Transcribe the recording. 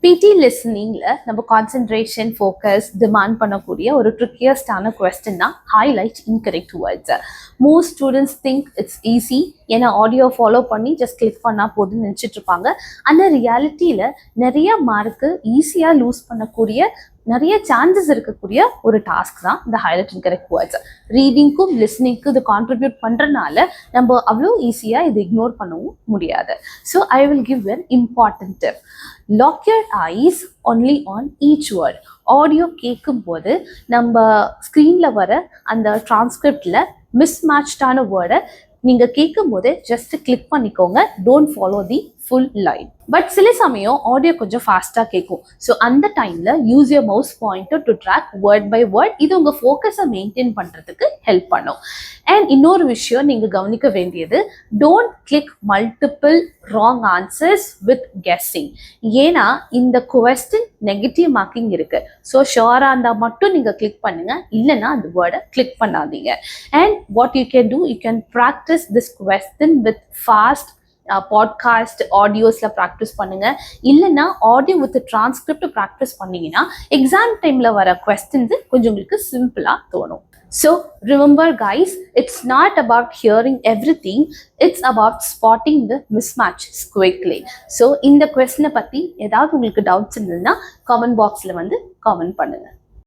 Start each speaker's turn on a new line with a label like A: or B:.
A: PT listeningல நம்ம concentration focus demand பண்ணக்கூடிய ஒரு ட்ரிக்கியஸ்டான கொஸ்டின் தான் highlight incorrect words. Most students think it's easy, ஏன்னா ஆடியோ ஃபாலோ பண்ணி ஜஸ்ட் கிளிக் பண்ணால் போதுன்னு நினச்சிட்டு இருப்பாங்க. ஆனால் ரியாலிட்டியில் நிறைய மார்க்கு ஈஸியாக லூஸ் பண்ணக்கூடிய நிறைய சான்சஸ் இருக்கக்கூடிய ஒரு டாஸ்க் தான் இந்த ஹைலைட் இன்கரெக்ட் வேர்ட்ஸ். ரீடிங்க்கும் லிஸ்னிங்க்கும் இது கான்ட்ரிபியூட் பண்ணுறதுனால நம்ம அவ்வளோ ஈஸியாக இது இக்னோர் பண்ணவும் முடியாது. So I will give an important tip. Lock your eyes only on each word. Audio கேட்கும்போது நம்ம ஸ்க்ரீனில் வர அந்த டிரான்ஸ்கிரிப்டில் மிஸ்மேட்ச்டான வேர்டை நீங்கள் கேட்கும் போது ஜஸ்ட் கிளிக் பண்ணிக்கோங்க. Don't follow the full line. But சில சமயம் ஆடியோ கொஞ்சம் ஃபாஸ்ட்டாக கேட்கும். ஸோ அந்த டைமில் use your mouse pointer to track word by word. இது உங்கள் ஃபோக்கஸை மெயின்டைன் பண்ணுறதுக்கு ஹெல்ப் பண்ணும். அண்ட் இன்னொரு விஷயம் நீங்கள் கவனிக்க வேண்டியது, don't click multiple wrong answers with guessing. ஏன்னா இந்த கொஸ்டின் நெகட்டிவ் மார்க்கிங் இருக்கு. ஸோ ஷோராக இருந்தால் மட்டும் நீங்கள் கிளிக் பண்ணுங்க, இல்லைன்னா அந்த வேர்டை கிளிக் பண்ணாதீங்க. And what you can do, you can practice this question with fast podcast ஆடியோஸில் ப்ராக்டிஸ் பண்ணுங்க. இல்லைன்னா ஆடியோ வித் டிரான்ஸ்கிரிப்ட் ப்ராக்டிஸ் பண்ணீங்கன்னா எக்ஸாம் டைமில் வர கொஸ்டின்ஸு கொஞ்சம் உங்களுக்கு சிம்பிளாக தோணும். So remember guys, it's not about hearing everything, it's about spotting the mismatches quickly. So இந்த கொஸ்டினை பற்றி ஏதாவது உங்களுக்கு டவுட்ஸ் இருந்ததுன்னா கமெண்ட் பாக்ஸில் வந்து கமெண்ட் பண்ணுங்க.